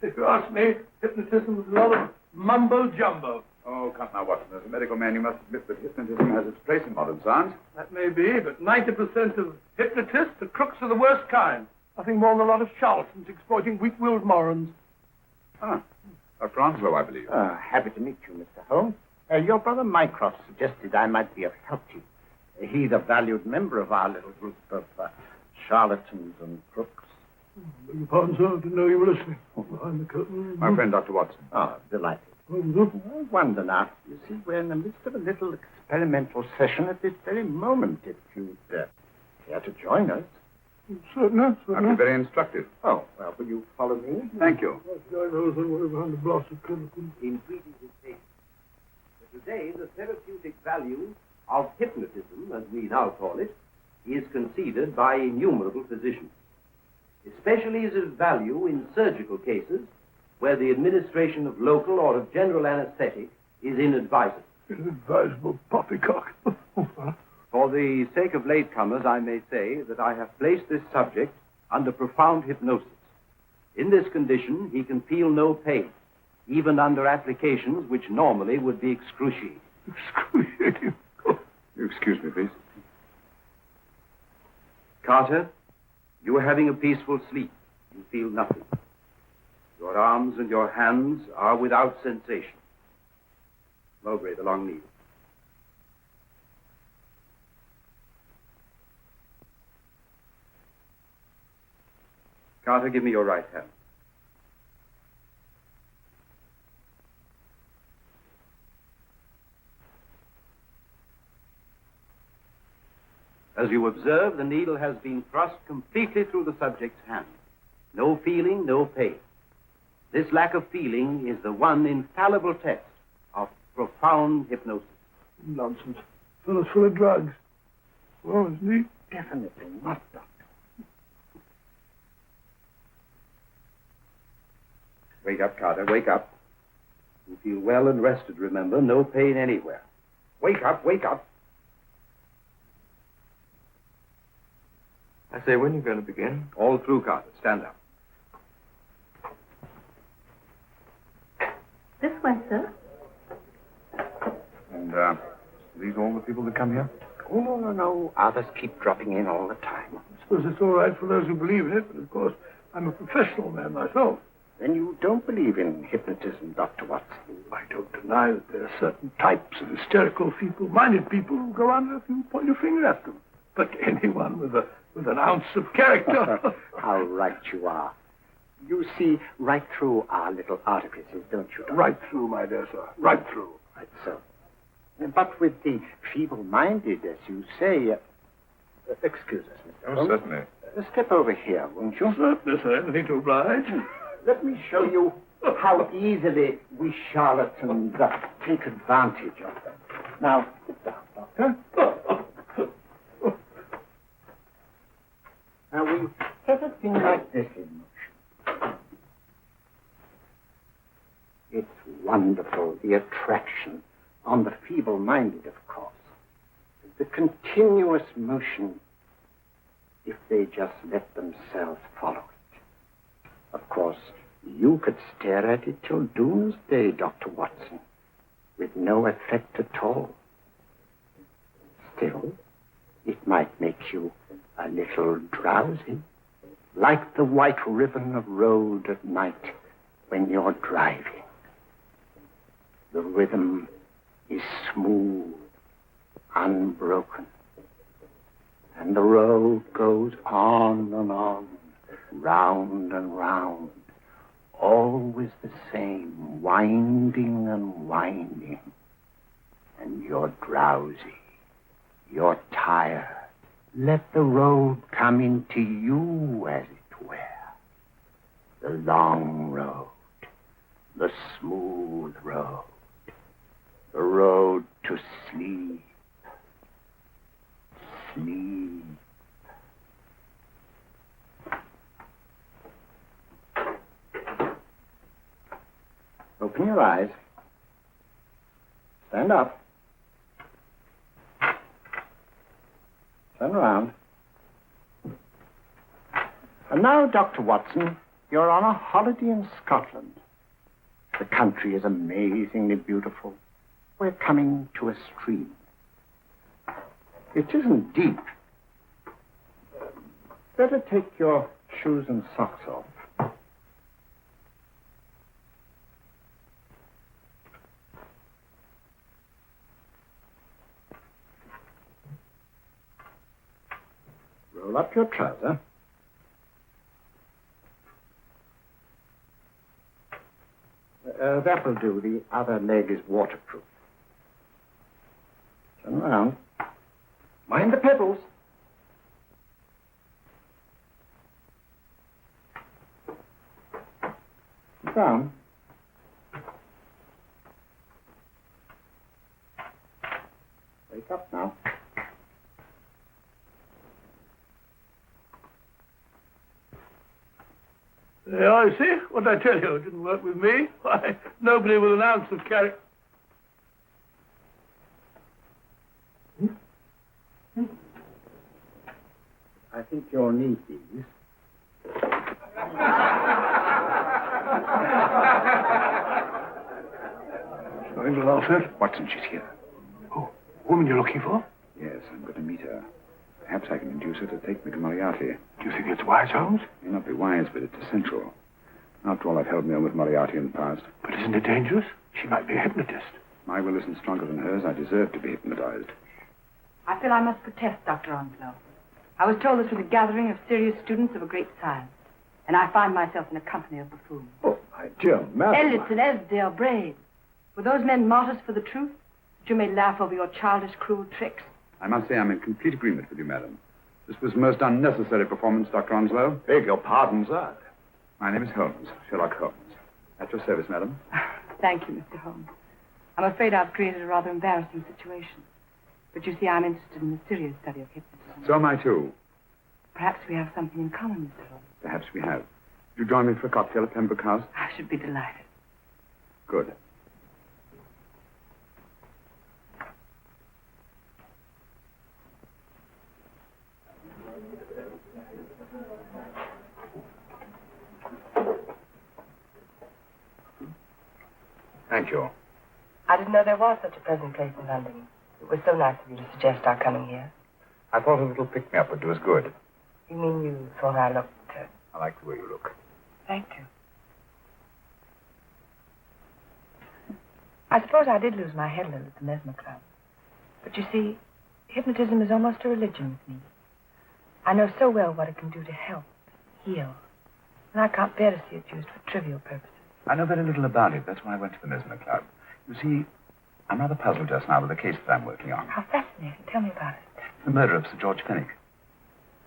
If you ask me, hypnotism is a lot of mumbo-jumbo. Oh, come now, Watson. As a medical man, you must admit that hypnotism has its place in modern science. That may be, but 90% of hypnotists are crooks of the worst kind. Nothing more than a lot of charlatans exploiting weak-willed morons. Ah, Dr. Onslow, I believe. Happy to meet you, Mr. Holmes. Your brother Mycroft suggested I might be of help to you. He's a valued member of our little group of charlatans and crooks. Beg your pardon, sir. I didn't know you were listening. Behind the curtain. My friend, Dr. Watson. Oh, delighted. I wonder now. You see, we're in the midst of a little experimental session at this very moment. If you'd care to join us. Certainly. That'd be very instructive. Oh, well, will you follow me? Thank you. Behind the blossom curtain. In presentation. Today, the therapeutic value of hypnotism, as we now call it, is conceded by innumerable physicians. Especially is of value in surgical cases where the administration of local or of general anesthetic is inadvisable. Inadvisable poppycock. For the sake of latecomers, I may say that I have placed this subject under profound hypnosis. In this condition, he can feel no pain, even under applications which normally would be excruciating. Excruciating? Excuse me, please. Carter, you are having a peaceful sleep. You feel nothing. Your arms and your hands are without sensation. Mowbray, the long needle. Carter, give me your right hand. As you observe, the needle has been thrust completely through the subject's hand. No feeling, no pain. This lack of feeling is the one infallible test of profound hypnosis. Nonsense. Fellow's full of drugs. Well, isn't he? Definitely not, Doctor. Wake up, Carter, wake up. You feel well and rested, remember. No pain anywhere. Wake up, wake up. I say, when are you going to begin? All through, Carter. Stand up. This way, sir. And, these all the people that come here? Oh, no. Others keep dropping in all the time. I suppose it's all right for those who believe in it, but of course, I'm a professional man myself. Then you don't believe in hypnotism, Dr. Watson? I don't deny that there are certain types of hysterical, feeble-minded people who go under if you point your finger at them. But anyone with an ounce of character... How right you are. You see right through our little artifices, don't you, Doctor? Right through, my dear sir. Right through. Right so. But with the feeble-minded, as you say... excuse us, Mr. Holmes. Certainly. Step over here, won't you? Certainly, sir. Anything to oblige. Let me show you how easily we charlatans take advantage of them. Now, sit down, Doctor. Now, we set a thing like this in motion. It's wonderful, the attraction on the feeble-minded, of course. The continuous motion, if they just let themselves follow it. Of course, you could stare at it till doomsday, Dr. Watson, with no effect at all. Still, it might make you a little drowsy, like the white ribbon of road at night when you're driving. The rhythm is smooth, unbroken, and the road goes on and on, round and round, always the same, winding and winding. And you're drowsy, you're tired. Let the road come into you, as it were. The long road, the smooth road, the road to sleep. Sleep. Open your eyes. Stand up. Turn around. And now, Dr. Watson, you're on a holiday in Scotland. The country is amazingly beautiful. We're coming to a stream. It isn't deep. Better take your shoes and socks off. Roll up your trouser. That will do. The other leg is waterproof. Turn around. Mind the pebbles. Sit down. Wake up now. There, I see. What did I tell you? It didn't work with me. Why, nobody with an ounce of character. I think you'll need these. Going to laugh at? Watson, she's here. Oh, woman you're looking for? Yes, I'm going to meet her. Perhaps I can induce her to take me to Moriarty. Do you think it's wise, Holmes? It may not be wise, but it's essential. After all, I've held me on with Moriarty in the past. But isn't it dangerous? She might be a hypnotist. My will isn't stronger than hers. I deserve to be hypnotized. I feel I must protest, Dr. Onslow. I was told this was a gathering of serious students of a great science, and I find myself in a company of buffoons. Oh, my dear madam. Elliots and Esdale Braid. Were those men martyrs for the truth? That you may laugh over your childish, cruel tricks? I must say I'm in complete agreement with you, madam. This was a most unnecessary performance, Dr. Onslow. Beg your pardon, sir. My name is Holmes, Sherlock Holmes. At your service, madam. Thank you, Mr. Holmes. I'm afraid I've created a rather embarrassing situation. But you see, I'm interested in the serious study of hypnotism. So am I, too. Perhaps we have something in common, Mr. Holmes. Perhaps we have. Would you join me for a cocktail at Pembroke House? I should be delighted. Good. Thank you. I didn't know there was such a pleasant place in London. It was so nice of you to suggest our coming here. I thought a little pick-me-up would do us good. You mean you thought I looked... I like the way you look. Thank you. I suppose I did lose my head a little at the Mesmer Club. But you see, hypnotism is almost a religion with me. I know so well what it can do to help, heal. And I can't bear to see it used for trivial purposes. I know very little about it. That's why I went to the Mesmer Club. You see, I'm rather puzzled just now with the case that I'm working on. How fascinating. Tell me about it. The murder of Sir George Fenwick.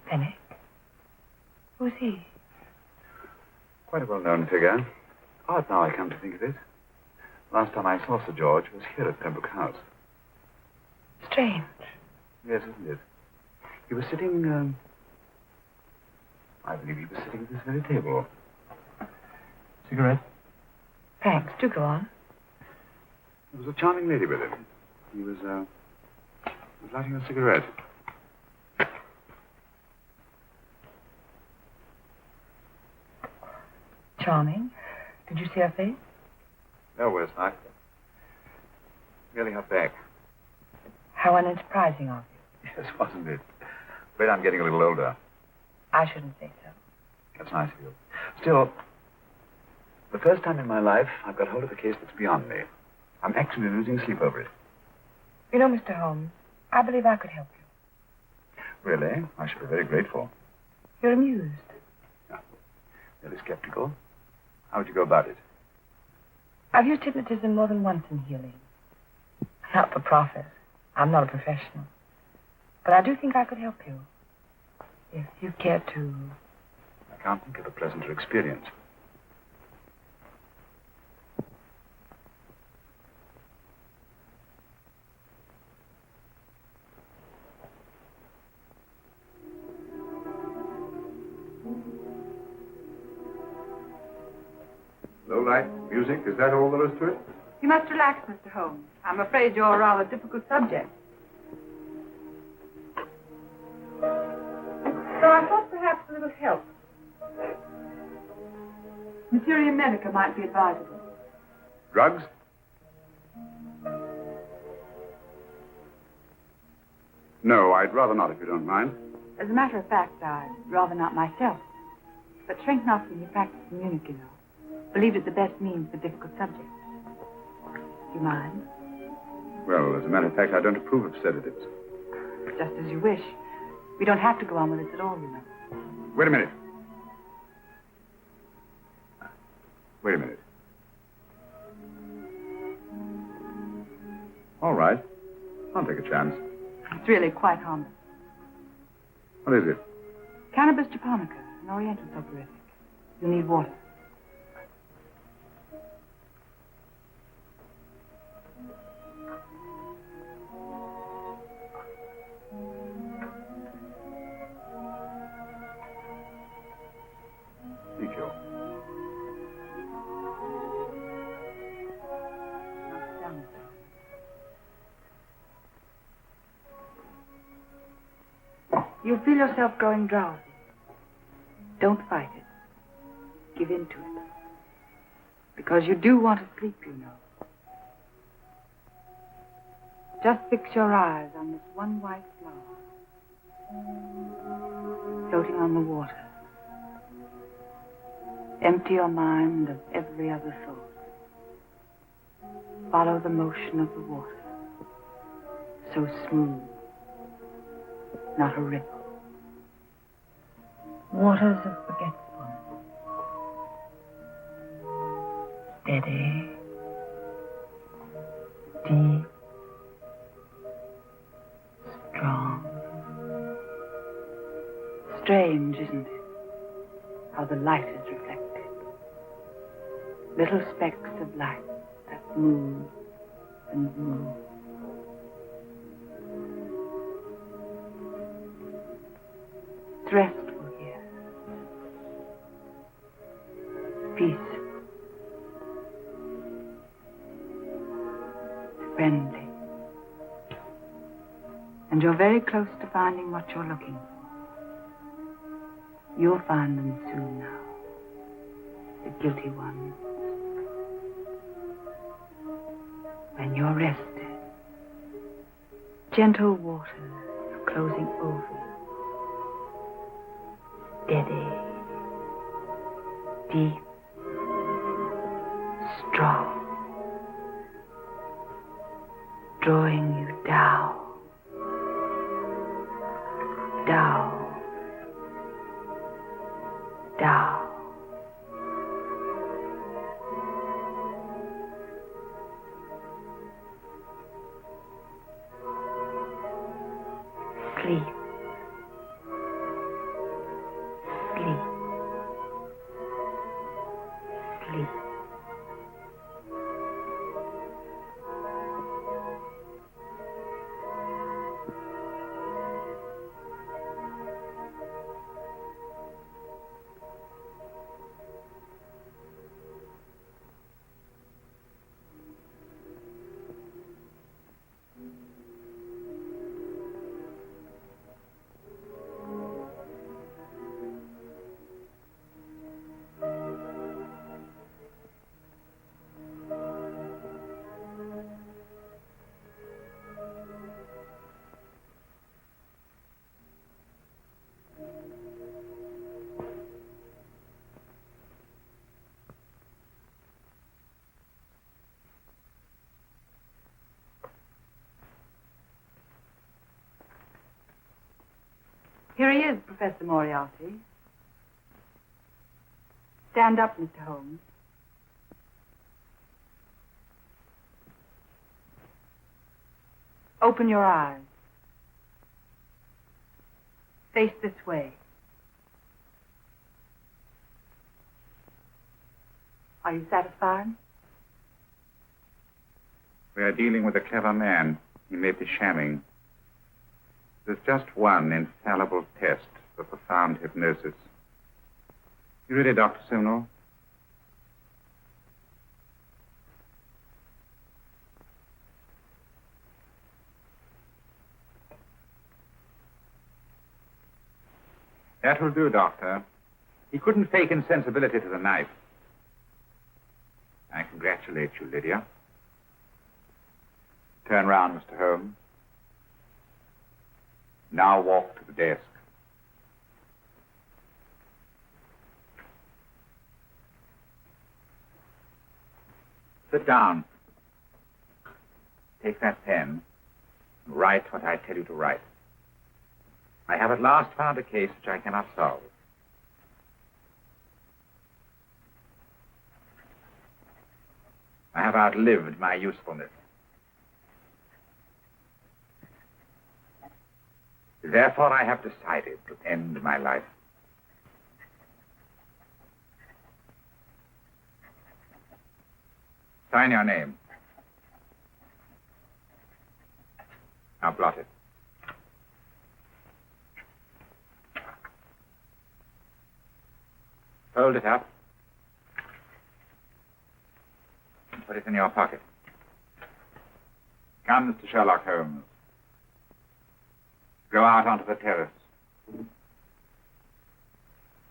Fenwick? Who's he? Quite a well-known figure. Odd now I come to think of it. Last time I saw Sir George was here at Pembroke House. Strange. Yes, isn't it? He was sitting, I believe he was sitting at this very table. Cigarette? Thanks. Do go on. There was a charming lady with him. He was lighting a cigarette. Charming. Did you see her face? No, worse not. Merely her back. How unenterprising of you. Yes, wasn't it? Afraid I'm getting a little older. I shouldn't say so. That's nice of you. Still, the first time in my life, I've got hold of a case that's beyond me. I'm actually losing sleep over it. You know, Mr. Holmes, I believe I could help you. Really? I should be very grateful. You're amused. Yeah. Really skeptical. How would you go about it? I've used hypnotism more than once in healing. Not for profit. I'm not a professional. But I do think I could help you. If you care to... I can't think of a pleasanter experience. Low light, music, is that all there is to it? You must relax, Mr. Holmes. I'm afraid you're a rather difficult subject. So I thought perhaps a little help. Materia medica might be advisable. Drugs? No, I'd rather not, if you don't mind. As a matter of fact, I'd rather not myself. But shrink not when you practice the Munich, you know. Believed it the best means for difficult subjects. Do you mind? Well, as a matter of fact, I don't approve of sedatives. Just as you wish. We don't have to go on with this at all, you know. Wait a minute. Wait a minute. All right. I'll take a chance. It's really quite harmless. What is it? Cannabis japonica, an oriental soporific. You'll need water. You'll feel yourself growing drowsy. Don't fight it. Give in to it. Because you do want to sleep, you know. Just fix your eyes on this one white flower, floating on the water. Empty your mind of every other thought. Follow the motion of the water. So smooth. Not a ripple. Waters of forgetfulness. Steady. Deep. Strong. Strange, isn't it? How the light is reflected. Little specks of light that move and move. It's restful here. Peaceful. Friendly. And you're very close to finding what you're looking for. You'll find them soon now. The guilty ones. When you're rested, gentle waters closing over you. Steady, deep, strong, drawing you down, down, down. Sleep. Sleep. Sleep. he is, Professor Moriarty. Stand up, Mr. Holmes. Open your eyes. Face this way. Are you satisfied? We are dealing with a clever man. He may be shamming. There's just one infallible test for profound hypnosis. You ready, Dr. Simnel? That will do, Doctor. He couldn't fake insensibility to the knife. I congratulate you, Lydia. Turn round, Mr. Holmes. Now walk to the desk. Sit down. Take that pen and write what I tell you to write. I have at last found a case which I cannot solve. I have outlived my usefulness. Therefore, I have decided to end my life. Sign your name. Now blot it. Fold it up. And put it in your pocket. Come, Mr. Sherlock Holmes. Go out onto the terrace.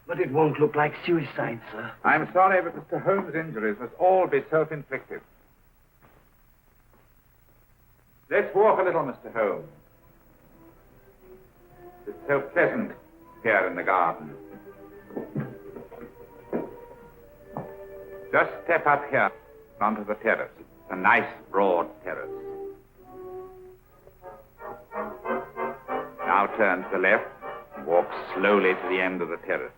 But it won't look like suicide, sir. I'm sorry, but Mr. Holmes' injuries must all be self-inflicted. Let's walk a little, Mr. Holmes. It's so pleasant here in the garden. Just step up here onto the terrace. It's a nice, broad terrace. Now turn to the left and walk slowly to the end of the terrace.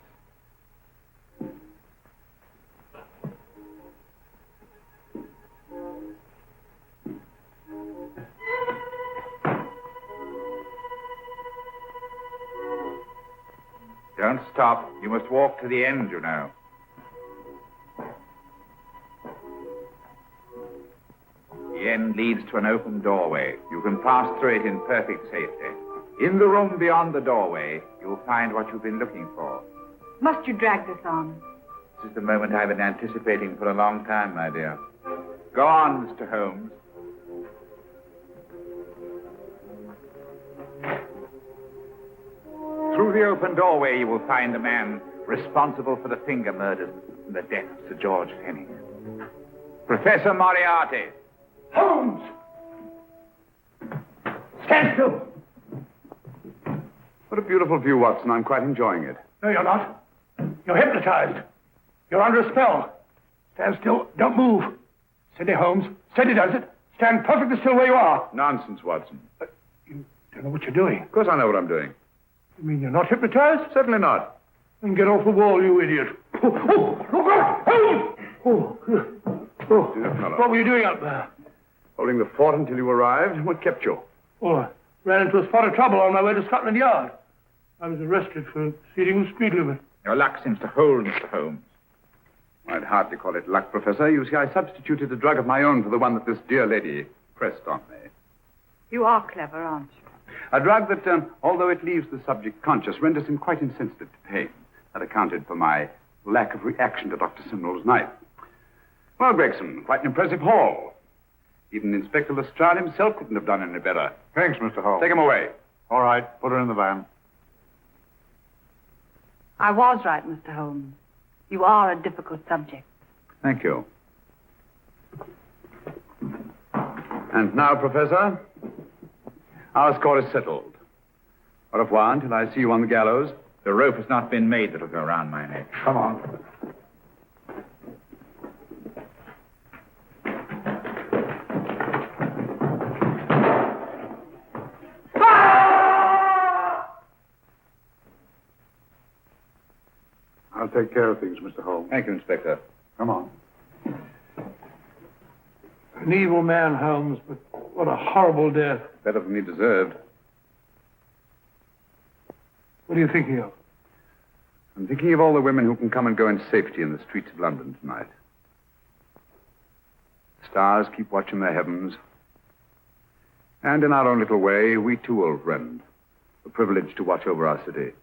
Don't stop. You must walk to the end, you know. The end leads to an open doorway. You can pass through it in perfect safety. In the room beyond the doorway, you'll find what you've been looking for. Must you drag this on? This is the moment I've been anticipating for a long time, my dear. Go on, Mr. Holmes. Through the open doorway, you will find the man responsible for the finger murders and the death of Sir George Fenwick. Professor Moriarty. Holmes! Stand still! What a beautiful view, Watson. I'm quite enjoying it. No, you're not. You're hypnotized. You're under a spell. Stand still. Don't move. Steady, Holmes. Steady does it. Stand perfectly still where you are. Nonsense, Watson. You don't know what you're doing. Of course I know what I'm doing. You mean you're not hypnotized? Certainly not. Then get off the wall, you idiot. Oh, look out! What were you doing up there? Holding the fort until you arrived. What kept you? Oh, I ran into a spot of trouble on my way to Scotland Yard. I was arrested for exceeding the speed limit. Your luck seems to hold, Mr. Holmes. I'd hardly call it luck, Professor. You see, I substituted a drug of my own for the one that this dear lady pressed on me. You are clever, aren't you? A drug that, although it leaves the subject conscious, renders him quite insensitive to pain. That accounted for my lack of reaction to Dr. Simnel's knife. Well, Gregson, quite an impressive haul. Even Inspector Lestrade himself couldn't have done any better. Thanks, Mr. Holmes. Take him away. All right, put her in the van. I was right, Mr. Holmes. You are a difficult subject. Thank you. And now, Professor, our score is settled. Au revoir until I see you on the gallows. The rope has not been made that'll go around my neck. Come on. take care of things, Mr. Holmes. Thank you, Inspector. Come on. An evil man, Holmes, but what a horrible death. Better than he deserved. What are you thinking of? I'm thinking of all the women who can come and go in safety in the streets of London tonight. Stars keep watch in their heavens. And in our own little way, we too, old friend, are privileged to watch over our city.